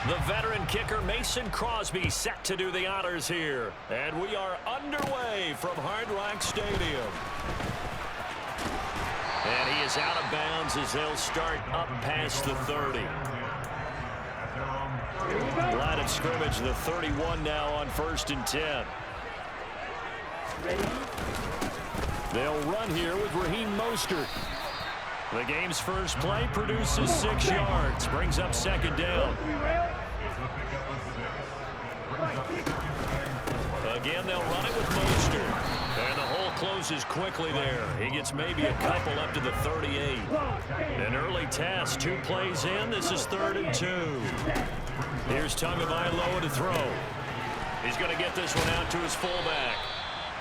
The veteran kicker Mason Crosby set to do the honors here. And we are underway from Hard Rock Stadium. And he is out of bounds as they'll start up past the 30. Line of scrimmage, the 31 now on 1st and 10. They'll run here with Raheem Mostert. The game's first play produces 6 yards, brings up 2nd down. Again, they'll run it with Mostert. And the hole closes quickly there. He gets maybe a couple up to the 38. An early test, 2 plays in. This is 3rd and 2. Here's Tagovailoa to throw. He's going to get this one out to his fullback.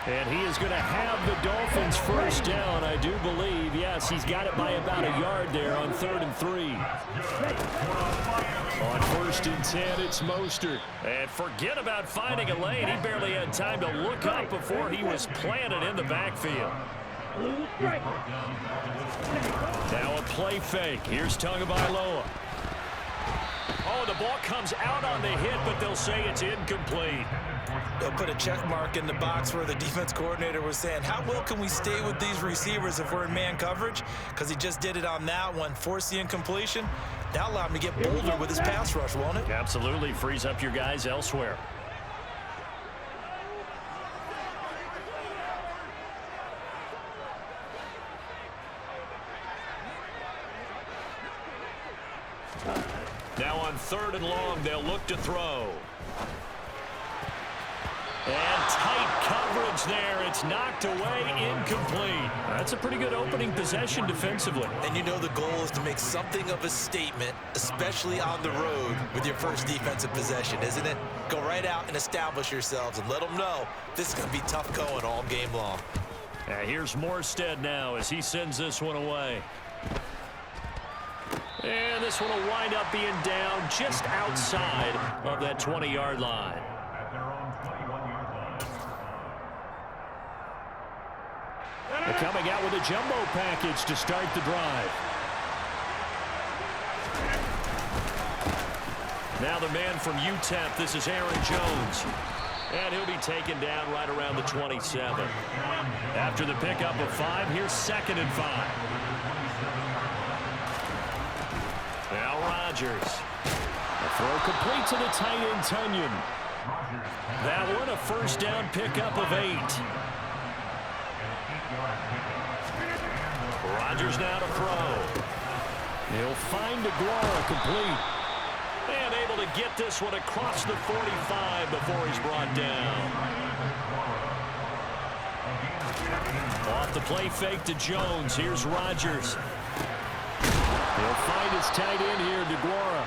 And he is going to have the Dolphins first down, I do believe. Yes, he's got it by about a yard there on 3rd and 3. On 1st and 10, it's Mostert. And forget about finding a lane. He barely had time to look up before he was planted in the backfield. Now a play fake. Here's Tagovailoa. Oh, the ball comes out on the hit, but they'll say it's incomplete. They'll put a check mark in the box where the defense coordinator was saying, how well can we stay with these receivers if we're in man coverage? Because he just did it on that one, forced the incompletion. That'll allow him to get bolder with his pass rush, won't it? Absolutely. Frees up your guys elsewhere. Now on 3rd and long, they'll look to throw. And tight coverage there. It's knocked away, incomplete. That's a pretty good opening possession defensively. And you know the goal is to make something of a statement, especially on the road with your first defensive possession, isn't it? Go right out and establish yourselves and let them know this is going to be tough going all game long. Here's Morstead now as he sends this one away. And this one will wind up being down just outside of that 20-yard line. They're coming out with a jumbo package to start the drive. Now the man from UTEP, this is Aaron Jones. And he'll be taken down right around the 27. After the pickup of 5, here's 2nd and 5. Now Rodgers. A throw complete to the tight end, Tunyon. That one a first down pickup of 8. Rodgers now to throw. He'll find DeGuara complete. And able to get this one across the 45 before he's brought down. Off the play fake to Jones. Here's Rodgers. He'll find his tight end here, DeGuara.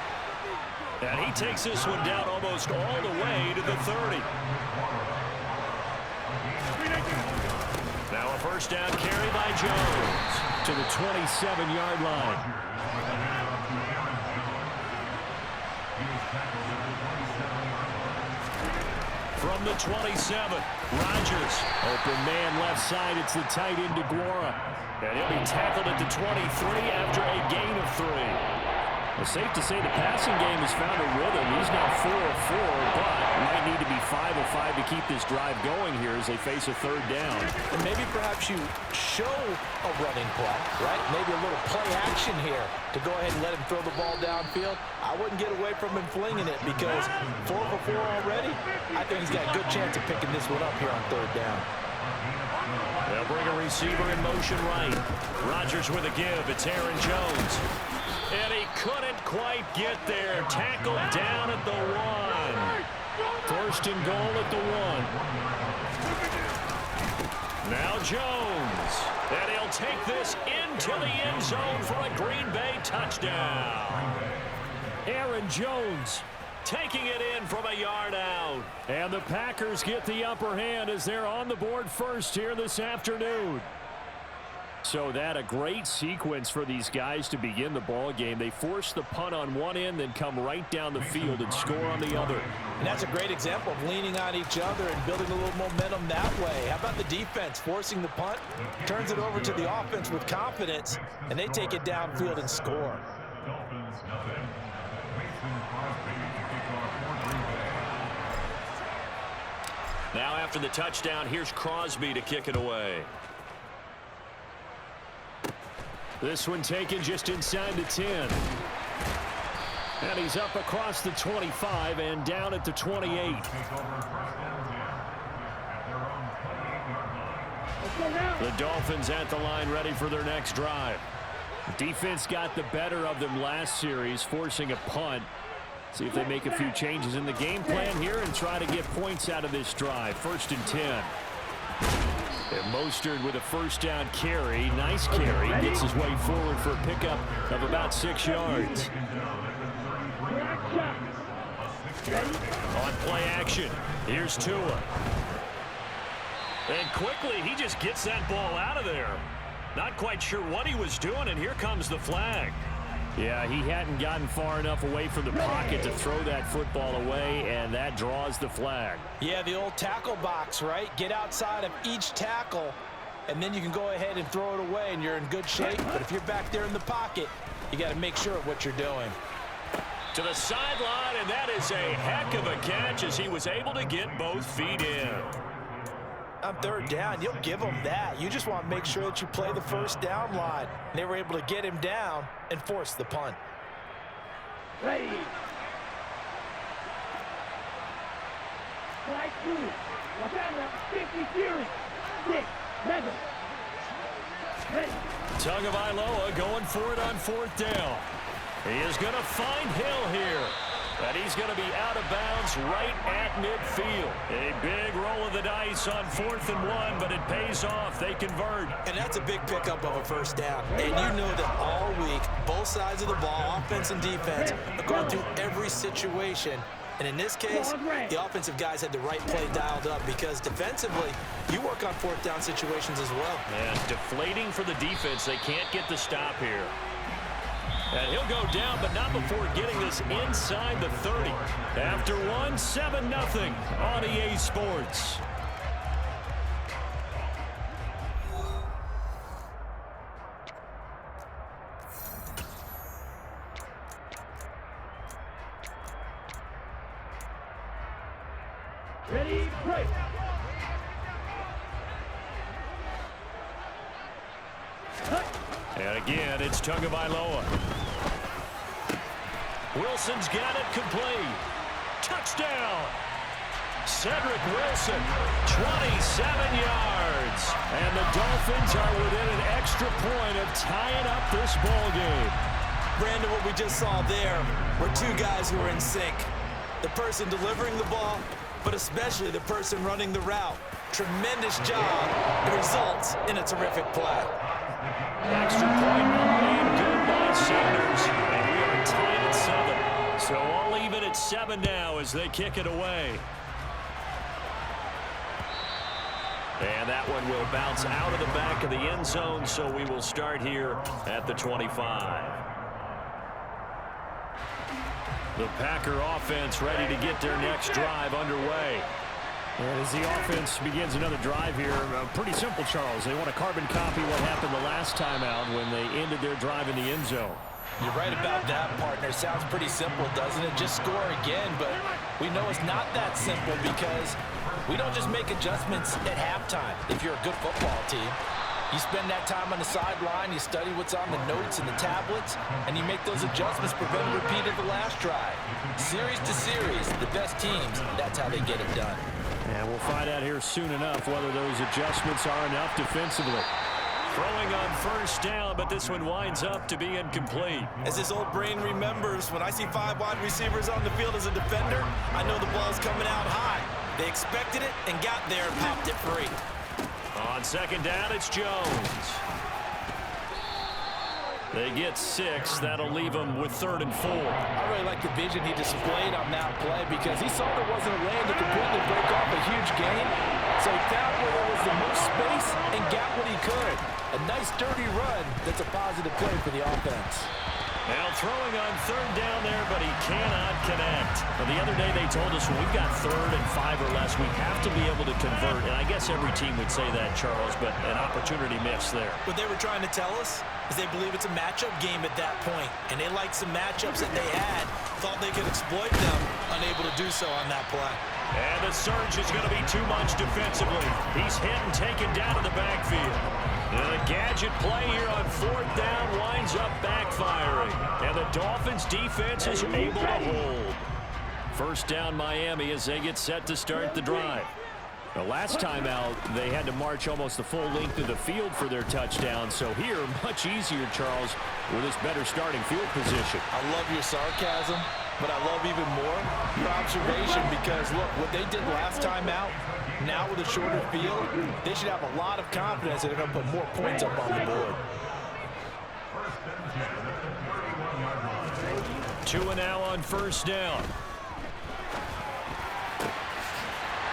And he takes this one down almost all the way to the 30. Now a first down carry by Jones to the 27-yard line. From the 27, Rodgers. Open man left side. It's the tight end, DeGuara. And he'll be tackled at the 23 after a gain of 3. Well, safe to say the passing game has found a rhythm. He's now 4 of 4, but might need to be 5 of 5 to keep this drive going here as they face a 3rd down. And maybe perhaps you show a running play, right? Maybe a little play action here to go ahead and let him throw the ball downfield. I wouldn't get away from him flinging it because 4 for 4 already. I think he's got a good chance of picking this one up here on 3rd down. They'll bring a receiver in motion right. Rodgers with a give. It's Aaron Jones. And he couldn't quite get there. Tackled down at the 1. 1st and goal at the 1. Now Jones. And he'll take this into the end zone for a Green Bay touchdown. Aaron Jones taking it in from a yard out. And the Packers get the upper hand as they're on the board first here this afternoon. So that a great sequence for these guys to begin the ball game. They force the punt on one end, then come right down the field and score on the other. And that's a great example of leaning on each other and building a little momentum that way. How about the defense forcing the punt, turns it over to the offense with confidence, and they take it downfield and score. Now after the touchdown, here's Crosby to kick it away. This one taken just inside the 10. And he's up across the 25 and down at the 28. The Dolphins at the line ready for their next drive. Defense got the better of them last series, forcing a punt. See if they make a few changes in the game plan here and try to get points out of this drive. 1st and 10. And Mostert with a first down carry. Nice carry. Gets his way forward for a pickup of about 6 yards. On play action, here's Tua. And quickly, he just gets that ball out of there. Not quite sure what he was doing, and here comes the flag. Yeah, he hadn't gotten far enough away from the pocket to throw that football away, and that draws the flag. Yeah, the old tackle box, right? Get outside of each tackle, and then you can go ahead and throw it away, and you're in good shape. But if you're back there in the pocket, you got to make sure of what you're doing. To the sideline, and that is a heck of a catch as he was able to get both feet in. On 3rd down, you'll give them that. You just want to make sure that you play the first down line. And they were able to get him down and force the punt. Ready. Flight 2. Wakanda, 50 series. 6. Mega. Ready. Tagovailoa going for it on 4th down. He is going to find Hill here. And he's going to be out of bounds right at midfield. A big roll of the dice on 4th and 1, but it pays off. They convert. And that's a big pickup of a first down. And you know that all week, both sides of the ball, offense and defense, are going through every situation. And in this case, the offensive guys had the right play dialed up because defensively, you work on 4th down situations as well. And deflating for the defense. They can't get the stop here. And he'll go down, but not before getting this inside the 30. After one, 7-0 on EA Sports. Ready, break. And again, it's Tagovailoa. Wilson's got it complete. Touchdown. Cedric Wilson, 27 yards. And the Dolphins are within an extra point of tying up this ball game. Brandon, what we just saw there were two guys who were in sync. The person delivering the ball, but especially the person running the route. Tremendous job. It results in a terrific play. Extra point made good by Sanders. And we are tied at 7. So all even at 7 now as they kick it away. And that one will bounce out of the back of the end zone, so we will start here at the 25. The Packer offense ready to get their next drive underway. And as the offense begins another drive here, pretty simple, Charles. They want to carbon copy what happened the last time out when they ended their drive in the end zone. You're right about that, partner. Sounds pretty simple, doesn't it? Just score again, but we know it's not that simple because we don't just make adjustments at halftime if you're a good football team. You spend that time on the sideline, you study what's on the notes and the tablets, and you make those adjustments, prevent a repeat of the last drive. Series to series, the best teams, that's how they get it done. And we'll find out here soon enough whether those adjustments are enough defensively. Throwing on first down, but this one winds up to be incomplete. As this old brain remembers, when I see 5 wide receivers on the field as a defender, I know the ball's coming out high. They expected it and got there and popped it free. On second down, it's Jones. They get 6. That'll leave them with 3rd and 4. I really like the vision he displayed on that play because he saw there wasn't a lane to completely break off a huge gain. So he found where there was the most space and got what he could. A nice, dirty run that's a positive play for the offense. Now throwing on 3rd down there, but he cannot connect. Now, the other day they told us when we've got 3rd and 5 or less, we have to be able to convert. And I guess every team would say that, Charles, but an opportunity missed there. What they were trying to tell us is they believe it's a matchup game at that point. And they liked some matchups that they had, thought they could exploit them, unable to do so on that play. And the surge is going to be too much defensively. He's hit and taken down in the backfield. And the gadget play here on 4th down winds up backfiring. And the Dolphins defense is able to hold. First down Miami as they get set to start the drive. The last time out, they had to march almost the full length of the field for their touchdown. So here, much easier, Charles, with this better starting field position. I love your sarcasm, but I love even more your observation because, look, what they did last time out, now with a shorter field, they should have a lot of confidence that they're going to put more points up on the board. 2 now on first down.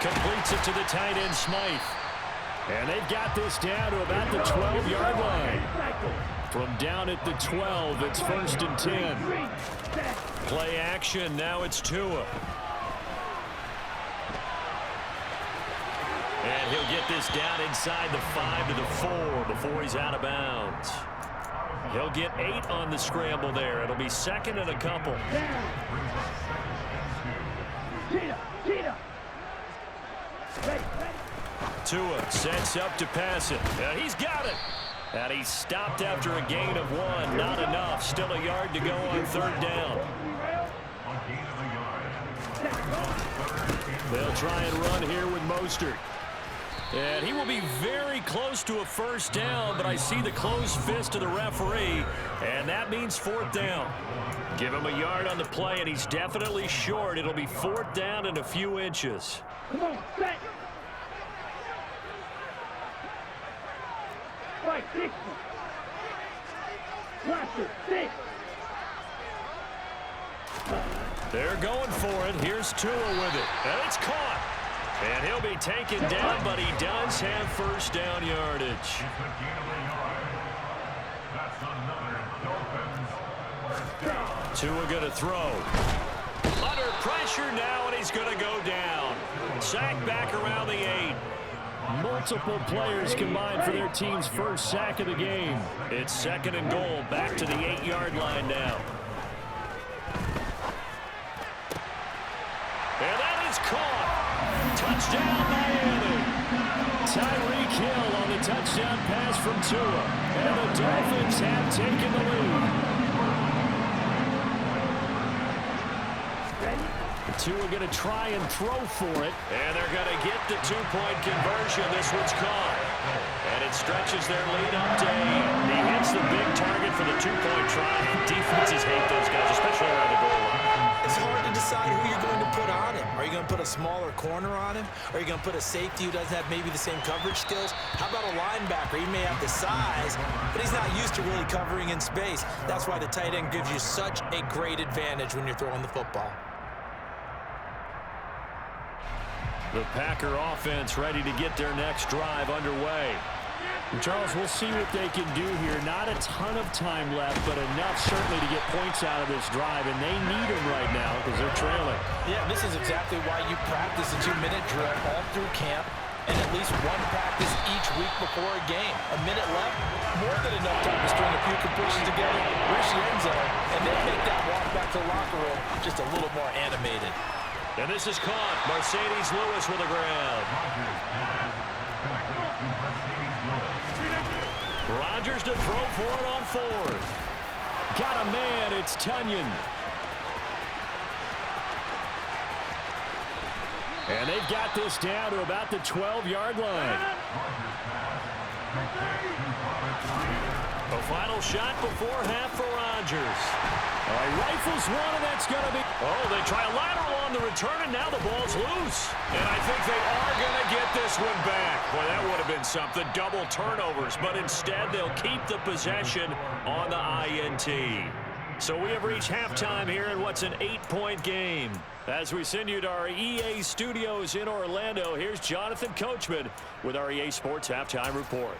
Completes it to the tight end, Smythe. And they've got this down to about the 12-yard line. From down at the 12, it's 1st and 10. Play action, now it's Tua. And he'll get this down inside the 5 to the 4 before he's out of bounds. He'll get 8 on the scramble there. It'll be 2nd and a couple. Tua sets up to pass it. He's got it. And he's stopped after a gain of 1. Not enough. Still a yard to go on 3rd down. They'll try and run here with Mostert. And he will be very close to a 1st down, but I see the closed fist of the referee, and that means 4th down. Give him a yard on the play, and he's definitely short. It'll be 4th down and a few inches. Come on, set. Right, 60. Watch it, 6. They're going for it. Here's Tua with it. And it's caught. And he'll be taken down, but he does have 1st down yardage. Tua going to throw. Under pressure now, and he's going to go down. Sack back around the 8. Multiple players combined for their team's 1st sack of the game. It's 2nd and goal, back to the 8-yard line now. And that is caught. Touchdown, Miami. Tyreek Hill on the touchdown pass from Tua. And the Dolphins have taken the lead. Tua going to try and throw for it. And they're going to get the 2-point conversion. This one's caught. And it stretches their lead up to 8. He hits the big target for the 2-point try. Defenses hate those guys, especially around the goal line. It's hard to decide who you're going to put on him. Are you going to put a smaller corner on him? Are you going to put a safety who doesn't have maybe the same coverage skills? How about a linebacker? He may have the size, but he's not used to really covering in space. That's why the tight end gives you such a great advantage when you're throwing the football. The Packer offense ready to get their next drive underway. And Charles, we'll see what they can do here. Not a ton of time left, but enough certainly to get points out of this drive, and they need them right now because they're trailing. Yeah, this is exactly why you practice a 2-minute drill all through camp and at least one practice each week before a game. A minute left, more than enough time to string a few completions together, reach the end zone, and then make that walk back to the locker room just a little more animated. And this is caught. Mercedes Lewis with a grab. Rodgers to throw for it on 4th. Got a man. It's Tunyon. And they've got this down to about the 12-yard line. A final shot before half for Rodgers. He rifles one, and that's going to be... Oh, they try a lateral on the return, and now the ball's loose. And I think they are going to get this one back. Boy, that would have been something. Double turnovers, but instead they'll keep the possession on the INT. So we have reached halftime here in what's an 8-point game. As we send you to our EA studios in Orlando, here's Jonathan Coachman with our EA Sports Halftime Report.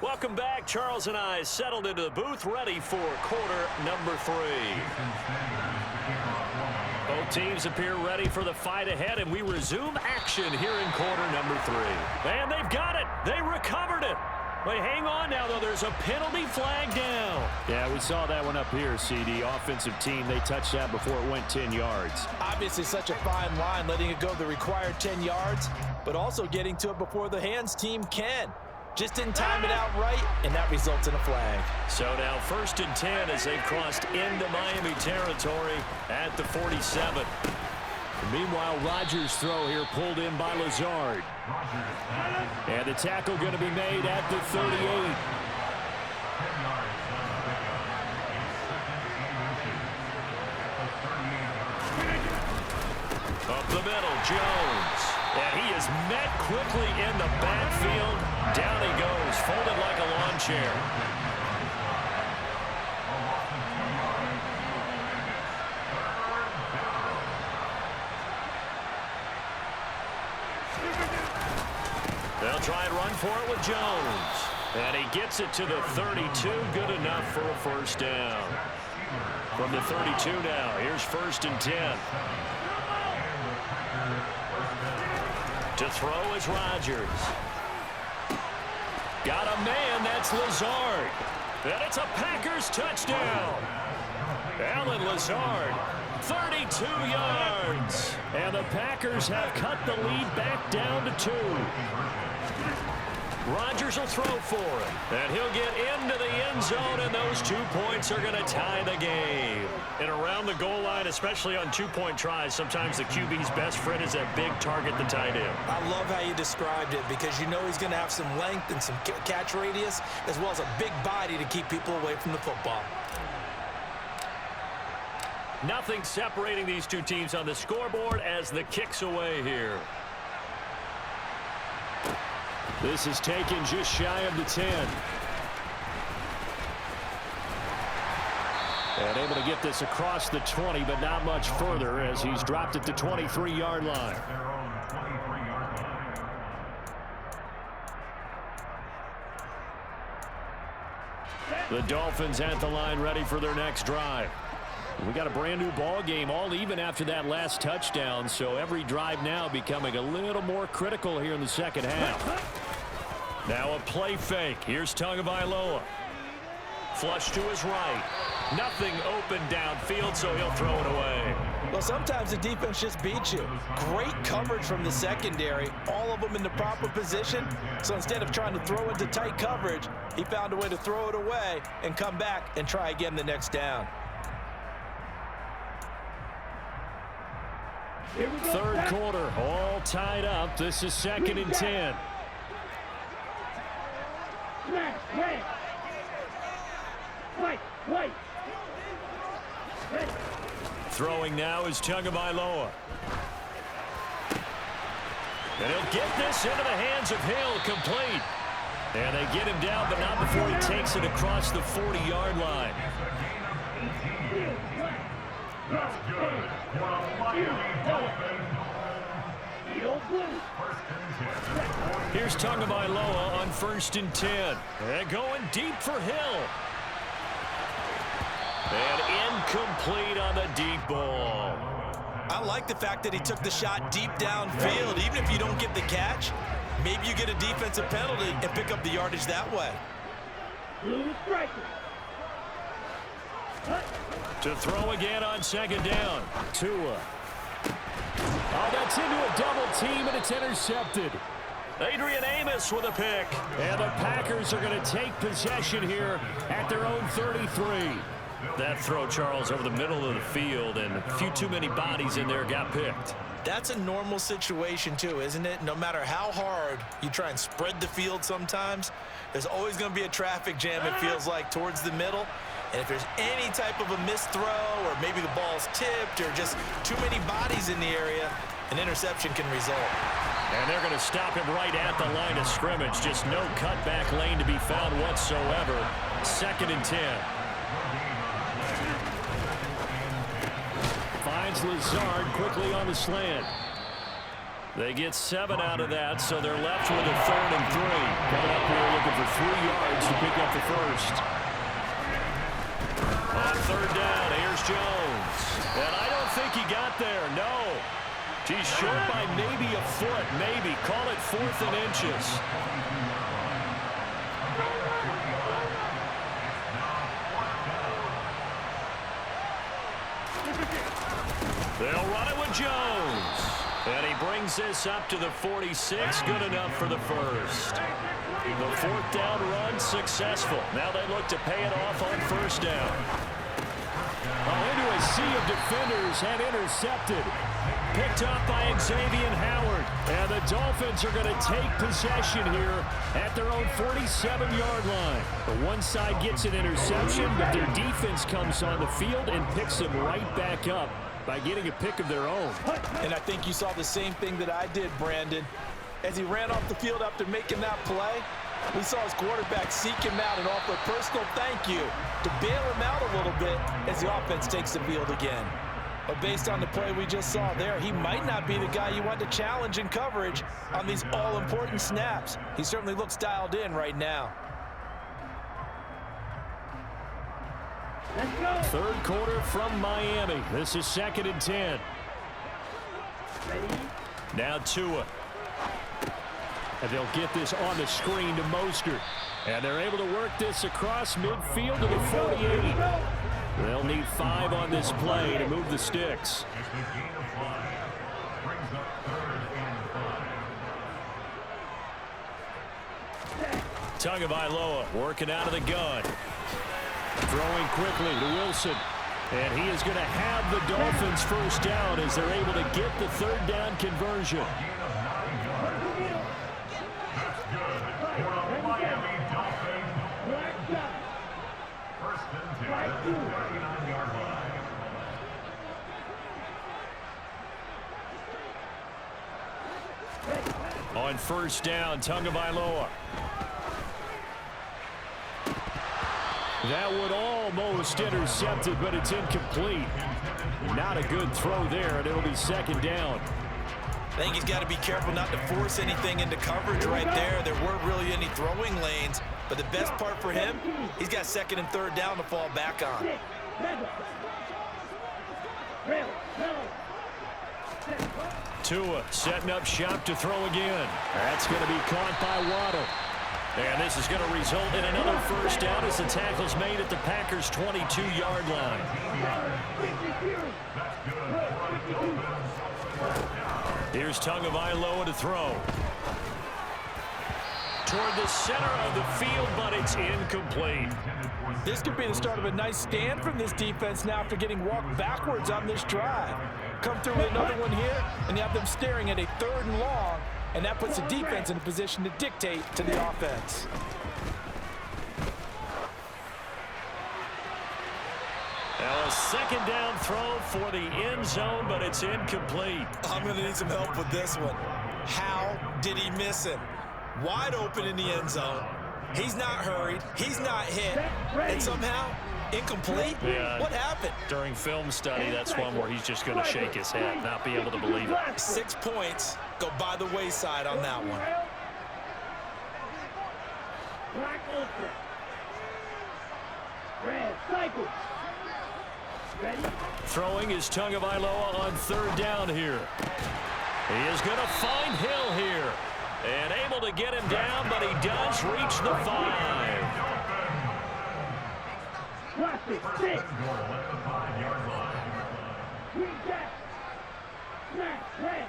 Welcome back. Charles and I settled into the booth ready for quarter number 3. Both teams appear ready for the fight ahead, and we resume action here in quarter number 3. And they've got it. They recovered it. Wait, hang on now, though. There's a penalty flag down. Yeah, we saw that one up here, CD. Offensive team, they touched that before it went 10 yards. Obviously such a fine line, letting it go the required 10 yards, but also getting to it before the hands team can. Just didn't time it out right, and that results in a flag. So now 1st and 10 as they've crossed into Miami territory at the 47. Meanwhile, Rodgers' throw here pulled in by Lazard. And the tackle going to be made at the 38. Up the middle, Jones. And he is met quickly in the backfield. Down he goes, folded like a lawn chair. They'll try and run for it with Jones. And he gets it to the 32. Good enough for a first down. From the 32 now, here's 1st and 10. To throw is Rodgers. Got a man, that's Lazard. And it's a Packers touchdown. Alan Lazard, 32 yards. And the Packers have cut the lead back down to 2. Rodgers will throw for him. And he'll get into the end zone, and those 2 points are going to tie the game. And around the goal line, especially on 2-point tries, sometimes the QB's best friend is that big target, the tight end. I love how you described it because you know he's going to have some length and some catch radius as well as a big body to keep people away from the football. Nothing separating these two teams on the scoreboard as the kick's away here. This is taken just shy of the 10. And able to get this across the 20, but not much further as he's dropped it to 23-yard line. The Dolphins at the line ready for their next drive. We got a brand new ball game, all even after that last touchdown, so every drive now becoming a little more critical here in the second half. Now a play fake. Here's Tagovailoa. Flush to his right. Nothing open downfield, so he'll throw it away. Well, sometimes the defense just beats you. Great coverage from the secondary, all of them in the proper position. So instead of trying to throw into tight coverage, he found a way to throw it away and come back and try again the next down. Third quarter, all tied up. This is 2nd and 10. Throwing now is Tagovailoa. And he'll get this into the hands of Hill, complete. And they get him down, but not before he takes it across the 40-yard line. Here's Tagovailoa on 1st and 10. And going deep for Hill. And incomplete on the deep ball. I like the fact that he took the shot deep downfield. Even if you don't get the catch, maybe you get a defensive penalty and pick up the yardage that way. To throw again on 2nd down. Tua. Oh, that's into a double team, and it's intercepted. Adrian Amos with a pick. And the Packers are going to take possession here at their own 33. That throw, Charles, over the middle of the field, and a few too many bodies in there got picked. That's a normal situation, too, isn't it? No matter how hard you try and spread the field sometimes, there's always going to be a traffic jam, it feels like, towards the middle. And if there's any type of a missed throw or maybe the ball's tipped or just too many bodies in the area, an interception can result. And they're going to stop him right at the line of scrimmage. Just no cutback lane to be found whatsoever. 2nd and 10. Finds Lazard quickly on the slant. They get 7 out of that, so they're left with a 3rd and 3. Coming up here looking for 3 yards to pick up the first. On 3rd down, here's Jones. And I don't think he got there, no. He's short by maybe a foot, maybe. Call it 4th and inches. They'll run it with Jones. And he brings this up to the 46. Good enough for the first. The fourth down run successful. Now they look to pay it off on first down. Into a sea of defenders and intercepted. Picked up by Xavier Howard. And the Dolphins are going to take possession here at their own 47-yard line. The one side gets an interception, but their defense comes on the field and picks them right back up by getting a pick of their own. And I think you saw the same thing that I did, Brandon. As he ran off the field after making that play, we saw his quarterback seek him out and offer a personal thank you to bail him out a little bit as the offense takes the field again. But based on the play we just saw there, he might not be the guy you want to challenge in coverage on these all-important snaps. He certainly looks dialed in right now. Let's go. Third quarter from Miami. This is 2nd and 10. Ready? Now Tua. And they'll get this on the screen to Mostert. And they're able to work this across midfield to the 48. They'll need 5 on this play to move the sticks. Tagovailoa working out of the gun. Throwing quickly to Wilson. And he is going to have the Dolphins first down as they're able to get the third down conversion. On first down, Tagovailoa. That would almost intercepted, but it's incomplete. Not a good throw there, and it'll be 2nd down. I think he's got to be careful not to force anything into coverage right there. There weren't really any throwing lanes, but the best part for him, he's got 2nd and 3rd down to fall back on. Tua setting up shop to throw again. That's going to be caught by Waddle. And this is going to result in another first down as the tackle's made at the Packers' 22-yard line. Here's Tagovailoa to throw. Toward the center of the field, but it's incomplete. This could be the start of a nice stand from this defense now after getting walked backwards on this drive. Come through with another one here, and you have them staring at a 3rd and long, and that puts the defense in a position to dictate to the offense. Now a 2nd down throw for the end zone, but it's incomplete. I'm going to need some help with this one. How did he miss him? Wide open in the end zone. He's not hurried. He's not hit. And somehow, incomplete? Yeah. What happened? During film study, that's one where he's just going to shake his head, not be able to believe it. 6 points go by the wayside on that one. Black ultra. Red cycle. Ready? Throwing is Tagovailoa on 3rd down here. He is going to find Hill here. And able to get him down, but he does reach the 5. Watch it. 6. Green jack. Smash. Red.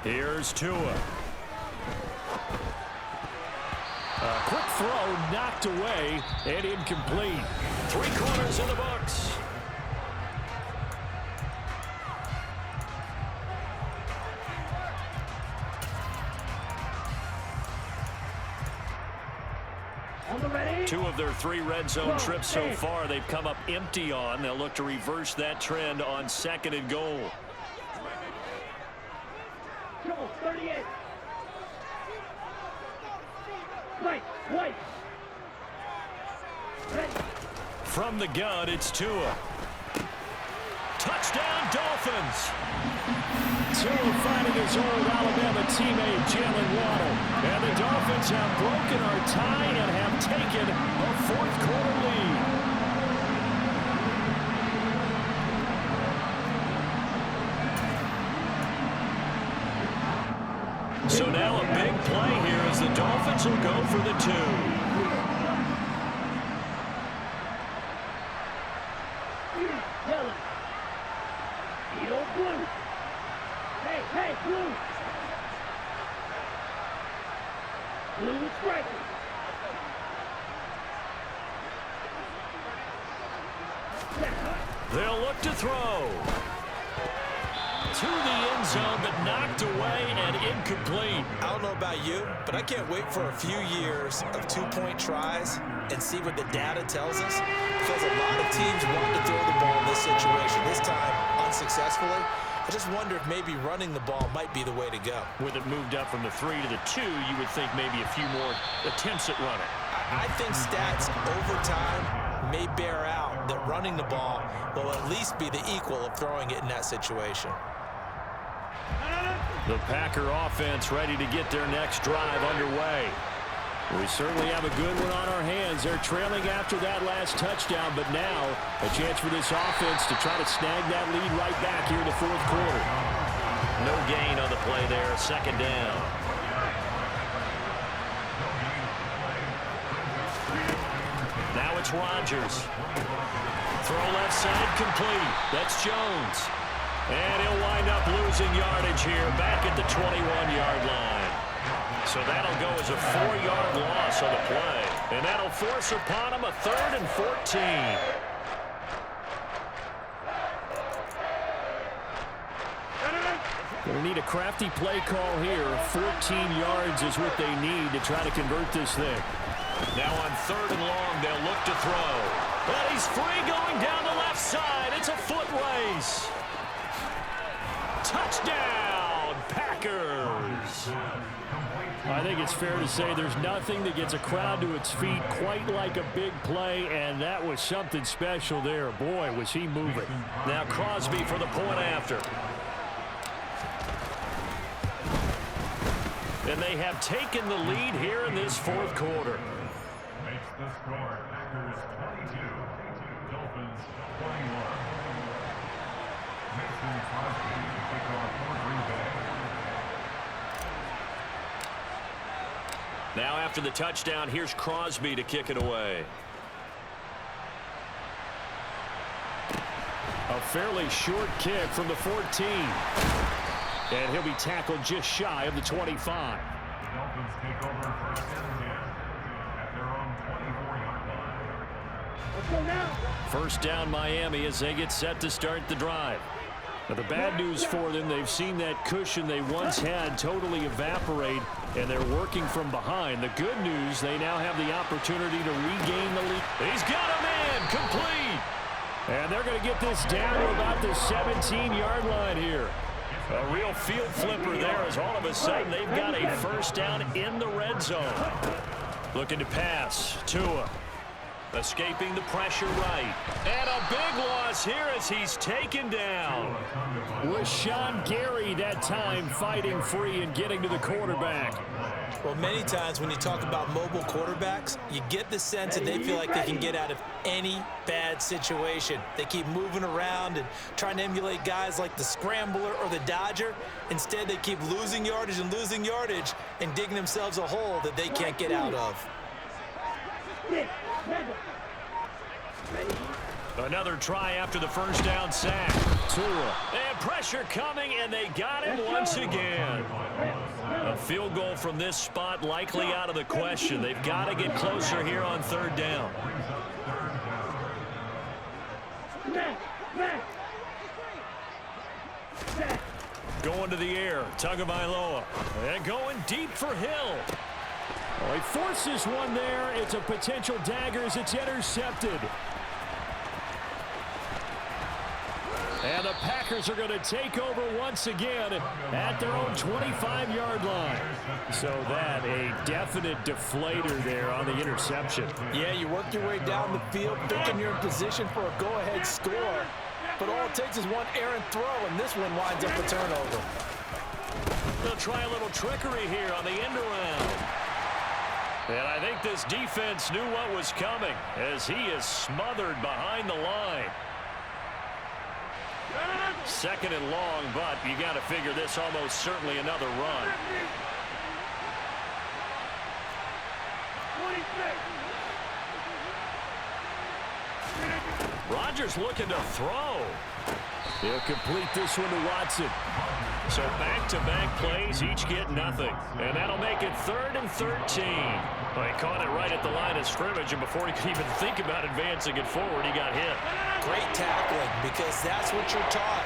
Here's Tua. A quick throw knocked away and incomplete. 3 quarters in the books. Ready? 2 of their 3 red zone trips so far they've come up empty on. They'll look to reverse that trend on 2nd and goal. Go, 38. White. Ready. From the gun, it's Tua. Touchdown, Dolphins. Tua finding his old Alabama teammate, Jalen Waddle. And the Dolphins have broken our tie and have taken a 4th quarter lead. So now a big play here as the Dolphins will go for the 2. Yellow. Blue striker. They'll look to throw. To the end zone, but knocked away and incomplete. I don't know about you, but I can't wait for a few years of two-point tries and see what the data tells us, because a lot of teams want to throw the ball in this situation, this time unsuccessfully. I just wonder if maybe running the ball might be the way to go. With it moved up from the 3 to the 2, you would think maybe a few more attempts at running. I think stats over time may bear out that running the ball will at least be the equal of throwing it in that situation. The Packer offense ready to get their next drive underway. We certainly have a good one on our hands. They're trailing after that last touchdown, but now a chance for this offense to try to snag that lead right back here in the fourth quarter. No gain on the play there, second down. Now it's Rodgers. Throw left side complete. That's Jones. And he'll wind up losing yardage here back at the 21-yard line. So that'll go as a 4-yard loss on the play. And that'll force upon him a 3rd and 14. Going to need a crafty play call here. 14 yards is what they need to try to convert this thing. Now on 3rd and long, they'll look to throw. But he's free going down the left side. It's a foot race. Touchdown, Packers. I think it's fair to say there's nothing that gets a crowd to its feet quite like a big play, and that was something special there. Boy, was he moving. Now Crosby for the point after. And they have taken the lead here in this fourth quarter. Makes the score Packers 22, Dolphins 21. Mason Crosby to kick off for Green Bay. Now after the touchdown, here's Crosby to kick it away. A fairly short kick from the 14. And he'll be tackled just shy of the 25. The Dolphins take over first and 10 at their own 24-yard line. Let's go now. First down Miami as they get set to start the drive. Now the bad news for them, they've seen that cushion they once had totally evaporate, and they're working from behind. The good news, they now have the opportunity to regain the lead. He's got a man, complete. And they're going to get this down to about the 17-yard line here. A real field flipper there as all of a sudden they've got a first down in the red zone. Looking to pass. Tua. Escaping the pressure right. And a big loss here as he's taken down. Was Sean Gary that time fighting free and getting to the quarterback. Well, many times when you talk about mobile quarterbacks, you get the sense that they feel like they can get out of any bad situation. They keep moving around and trying to emulate guys like the Scrambler or the Dodger. Instead, they keep losing yardage and digging themselves a hole that they can't get out of. Another try after the first down sack. Tua. And pressure coming, and they got him once again. A field goal from this spot likely out of the question. They've got to get closer here on third down. Going to the air, Tagovailoa. And going deep for Hill. Well, he forces one there. It's a potential dagger as it's intercepted. And the Packers are going to take over once again at their own 25-yard line. So that a definite deflator there on the interception. Yeah, you work your way down the field, thinking you're in position for a go-ahead score. But all it takes is one errant throw, and this one winds up a turnover. They'll try a little trickery here on the end around. And I think this defense knew what was coming as he is smothered behind the line. Second and long, but you got to figure this almost certainly another run. Rodgers looking to throw. He'll complete this one to Watson. So back-to-back plays, each get nothing. And that'll make it 3rd and 13. Well, he caught it right at the line of scrimmage, and before he could even think about advancing it forward, he got hit. Great tackling, because that's what you're taught.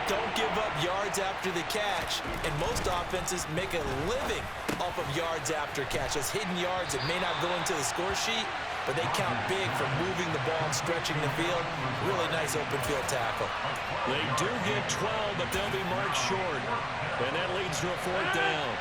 Don't give up yards after the catch. And most offenses make a living off of yards after catch. Those hidden yards that may not go into the score sheet, but they count big for moving the ball and stretching the field. Really nice open field tackle. They do get 12, but they'll be marked short. And that leads to a 4th down.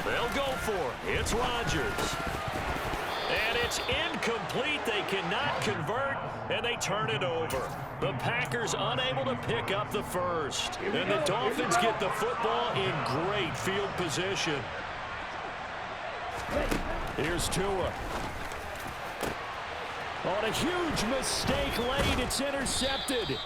They'll go for it. It's Rodgers. And it's incomplete. They cannot convert, and they turn it over. The Packers unable to pick up the first. And the Dolphins get the football in great field position. Here's Tua. On a huge mistake late, it's intercepted.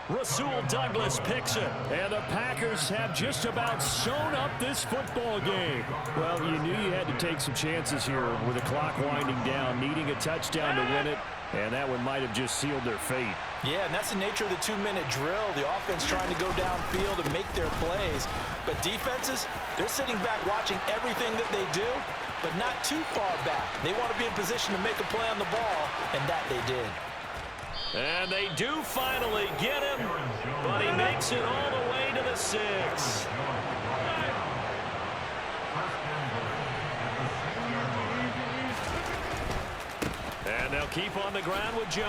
Rasul Douglas picks it. And the Packers have just about sewn up this football game. Well, you knew you had to take some chances here with the clock winding down, needing a touchdown to win it, and that one might have just sealed their fate. Yeah, and that's the nature of the 2-minute drill. The offense trying to go downfield and make their plays. But defenses, they're sitting back watching everything that they do, but not too far back. They want to be in position to make a play on the ball, and that they did. And they do finally get him, but he makes it all the way to the 6. And they'll keep on the ground with Jones.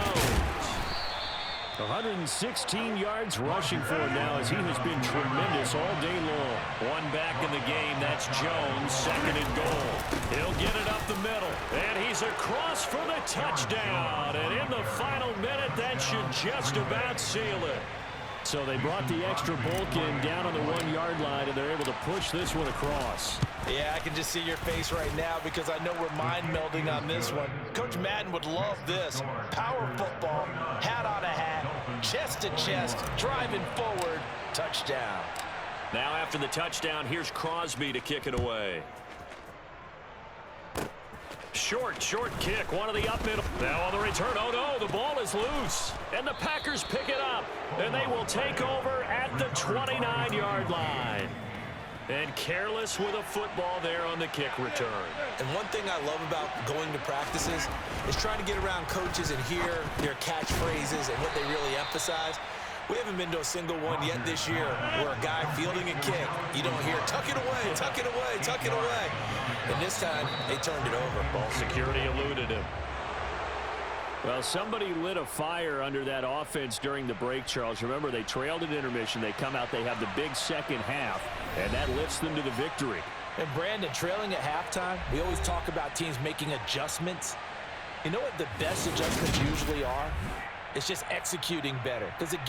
116 yards rushing for him now, as he has been tremendous all day long. One back in the game, that's Jones, 2nd and goal. He'll get it up the middle, and he's across for the touchdown. And in the final minute, that should just about seal it. So they brought the extra bulk in down on the 1-yard line, and they're able to push this one across. Yeah, I can just see your face right now because I know we're mind melding on this one. Coach Madden would love this. Power football, hat on a hat, chest to chest, driving forward, touchdown. Now after the touchdown, here's Crosby to kick it away. Short kick, one of the up middle. Now on the return, oh no, the ball is loose. And the Packers pick it up, and they will take over at the 29-yard line. And careless with a football there on the kick return. And one thing I love about going to practices is trying to get around coaches and hear their catchphrases and what they really emphasize. We haven't been to a single one yet this year where a guy fielding a kick, you don't hear, tuck it away, tuck it away, tuck it away. And this time, they turned it over. Ball security eluded him. Well, somebody lit a fire under that offense during the break, Charles. Remember, they trailed at intermission. They come out, they have the big second half, and that lifts them to the victory. And Brandon, trailing at halftime, we always talk about teams making adjustments. You know what the best adjustments usually are? It's just executing better. Because